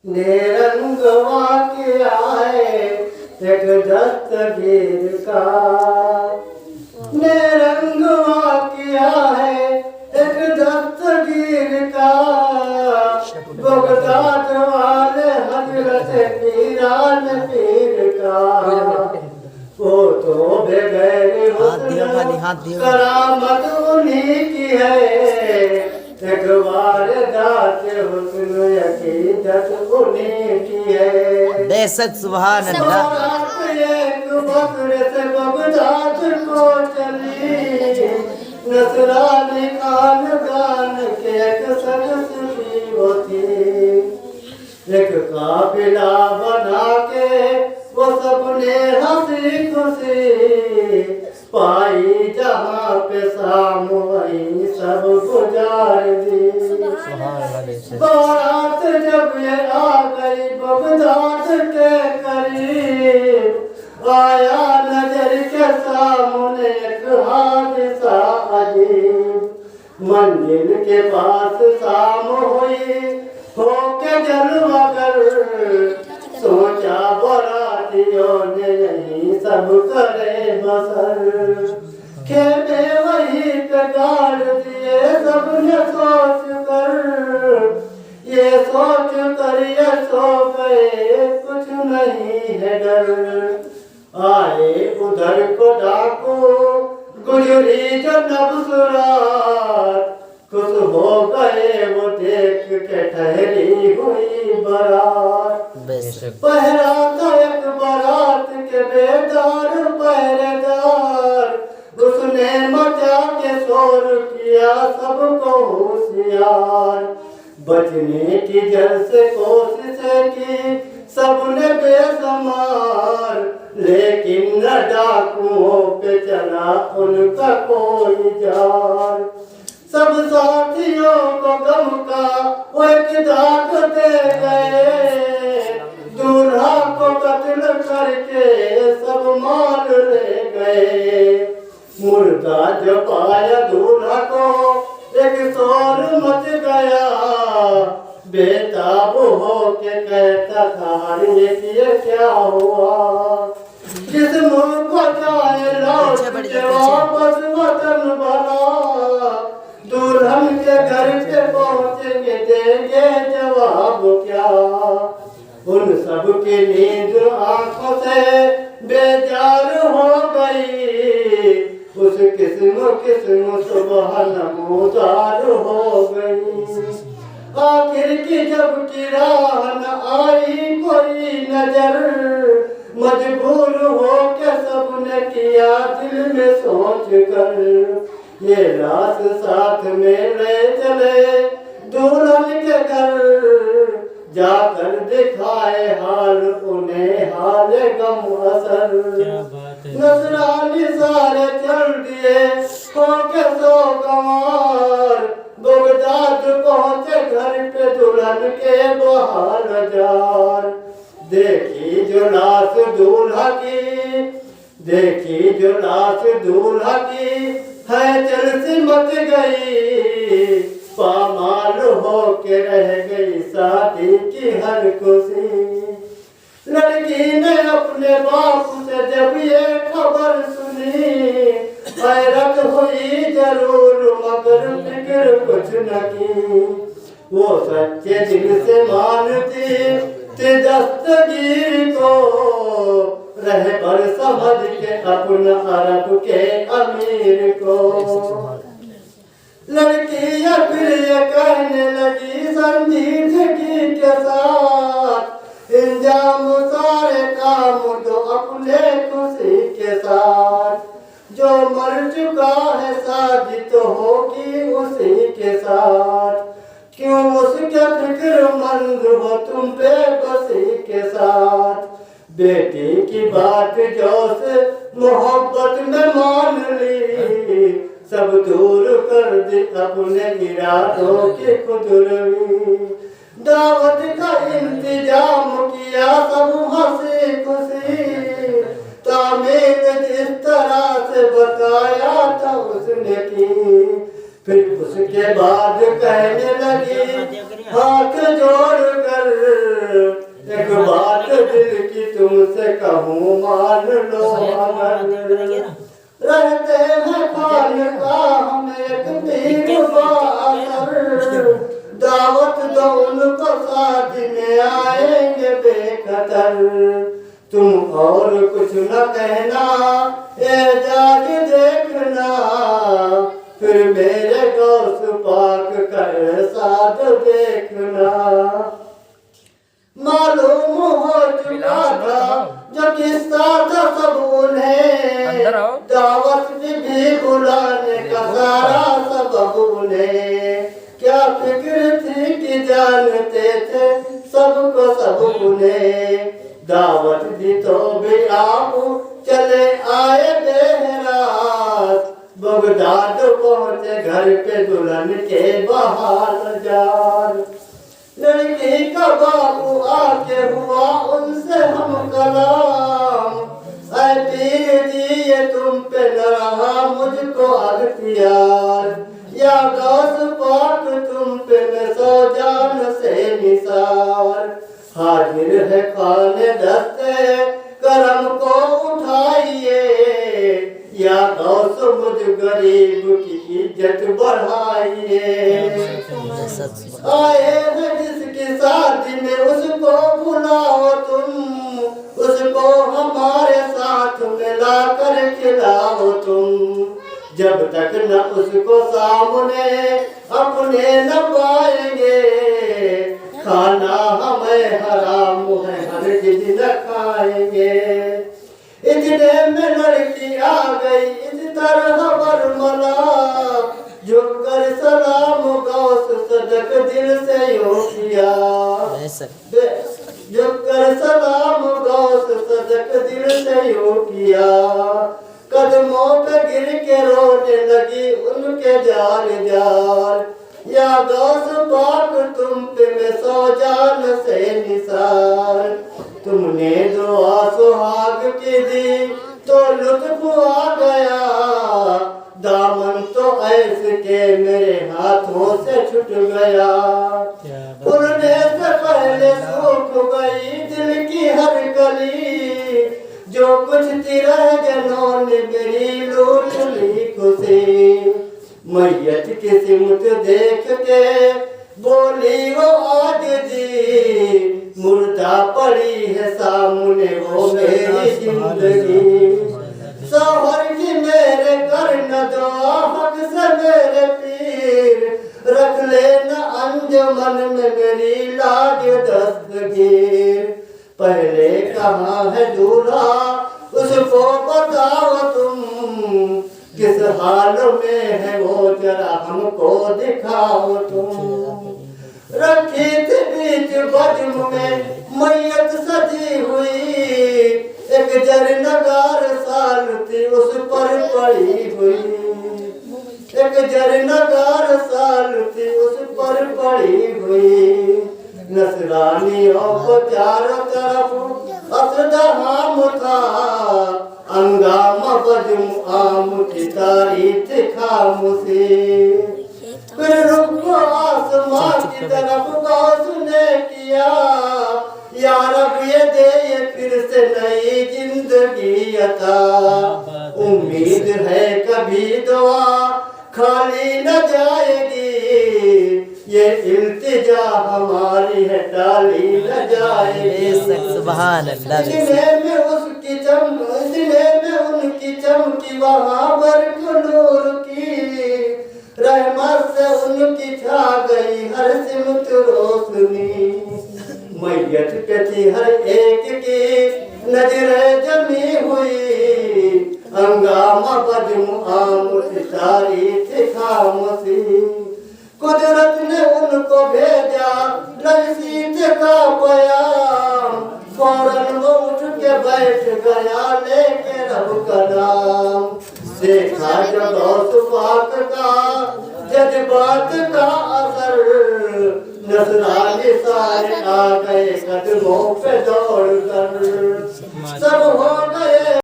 निरंगवा किया है एक दस्तगीर का, निरंगवा किया है एक दस्तगीर का, बगदाद वाले हजरत पीरान पीर का। वो तो बगैर करामत उन्हीं की है, एक बार दाते हुस्न अकीदत उन्हीं की है। बेशक सुभान अल्लाह। एक बकरे से बगदाद को चली, नसरानी खानदान के एक सदस्य होती, एक काफिला बना के वो सबने हंसी खुशी पाई, जहाँ पे शाम वहीं सब गुजार दी। बारात जब ये आ गई बगदाद के करीब, आया नजर के सामने एक हादसा अजीब। मंजिल के पास शाम हुई होके जलवागर, सोचा बरातियों ने यही सब करे बसर, खेमे वही पे गाड़ दिए सबने सोच कर, ये सोच कर ये सो गए कुछ नहीं है डर। आए उधर को डाकू गुजरी जो नबसुरात, खुश हो गए वो देख के ठहरी हुई बारात। पहरा था एक बारात के बेदार पहरेदार, उसने मचा के शोर किया सबको होशियार। बचने की जल से कोशिश की सबने बेशुमार, लेकिन न डाकुओं पे चला उनका कोई जार। सब साथियों को गम का वो एक दाग दे गए, दूल्हा को कत्ल करके सब माल ले गए। मुर्दा जो पाया दूल्हा को एक शोर मच गया, बेताब हो के कहता था ये क्या हुआ। जिस मुँह को जाए लौट के वापस वतन भला, दुल्हन के घर पे पहुँचेंगे देंगे जवाब क्या। उन सब की नींद आंखों से बेजार हो गई, उस किस्म सुबह नमोदार हो गई। आखिर की जब की राह न आई कोई नजर, मजबूर हो के सबने किया दिल में सोच कर, ये लाश साथ में ले चले दुल्हन के घर, जाकर दिखाए हाल उन्हें हाल गम असर। नजरानी सारे चल दिए होके सो गंवार, बगदाद पहुंचे घर पे दुल्हन के बहार जार। देखी जो लाश दूल्हा की, देखी जो लाश दूल्हा की है चल सी मच गई, पामाल हो के रह गई शादी की हर खुशी। लड़की ने अपने बाप से जब ये खबर सुनी, हैरत हुई जरूर मगर फिक्र कुछ न की। वो सच्चे दिल से मानती थी दस्तगीर को, रह पर समझ के अपना अरब के अमीर को। लड़की या फिर ये कहने लगी संजीदगी के साथ, इंजाम सारे काम तो अपने खुशी के साथ। जो मर चुका है शादी तो होगी उसी के साथ, क्यों उसके फिक्रमंद हो तुम बेबसी के साथ। बेटी की बात जो से मोहब्बत में मान ली, सब दूर कर दी अपने इरादों की खुदरवी। दावत का इंतजाम किया सब हंसी खुशी, तामीर जिस तरह से बताया था उसने की। फिर उसके बाद कहने लगी हाथ जोड़ कर, जी तुमसे कहूँ मान लो अगर रहते हैं खानकाह में एक पीर बासर दावत दो उनको शादी में आएंगे बेखतर तुम और कुछ न कहना एजाज देखना फिर मेरे गौस पाक कर साथ देखना मालूम हो चुका था जो किस्सा था सब उन्हें दावत भी बुलाने का सारा सबब उन्हें क्या फिक्र थी कि जानते थे सबको सब उन्हें दावत दी तो भी आप चले आए देहरात बगदाद पहुंचे घर पे दुल्हन के बाहर जार लड़की का बाबू आके हुआ उनसे हम कलाम ऐ पीर जी ये तुम पे न रहा मुझको अख्तियार या गौस पाक तुम पे मैं सौ जान से निसार हाजिर है खाने दस्ते करम को उठाइए या गौस मुझ गरीब की इज्जत बढ़ाइए आए हैं जिसकी शादी में उसको बुलाओ तुम उसको हमारे साथ मिला कर खिलाओ तुम जब तक न उसको सामने अपने न पाएंगे खाना हमें हराम है हर चीज न खाएंगे इतने में लड़की आ गई इस तरह बरमला झुक कर सलाम गौस सदक दिल से यो किया झुक कर सलाम गौस सदक दिल से यो किया कदमों पे गिर के रोने लगी उनके जार जार या गौस पाक तुम पे मैं सौ जान से निसार तुमने दुआ सुहाग की दी तो लुत्फ आ गया दामन तो ऐसे के मेरे हाथों से छूट गया उड़ने से पहले सूख गई दिल की हर कली जो कुछ तेरा जनों ने मेरी लूट ली खुशी मैयत की सिमत देख के बोली वो आज जी मुर्दा पड़ी है सामने वो मेरी जिंदगी शौहर की मेरे कर न दो हक से मेरे पीर रख लेना अंजुमन में मेरी लाज दस्तगीर पहले कहाँ है दूल्हा उसको बताओ तुम किस हाल में है वो जरा हमको दिखाओ तुम रखी थी बीच बज्म में मैयत सजी हुई एक जरनगार साल थी उस पर पड़ी हुई एक जरनगार साल थी उस पर पड़ी हुई नसरानियों को चारों तरफ असदहाम था अंगामा बज्म आम की तारीफ खामोशी फिर रुको आसमां की तरफ गौस ने किया या रब ये दे ये फिर से नई जिंदगी अता उम्मीद है कभी दुआ खाली न जाएगी ये इल्तिजा हमारी है डाली न जाएगी सुभान अल्लाह दिल में उसकी उनकी चमकी वहाँ बरक नूर की रहमत से उनकी छा गई हर सिमत रोशनी मैयत पे थी हर एक की नजरें जमी हुई हंगामा बज्म आम सारी थी खामोशी कुदरत ने उनको भेजा नसीब का बयान फौरन वो उठ के बैठ गया लेके रब का नाम देखा जब गौस पाक का जज्बात का असर नसरानी सारे आ गए कदमों पे दौड़ कर सब हो गए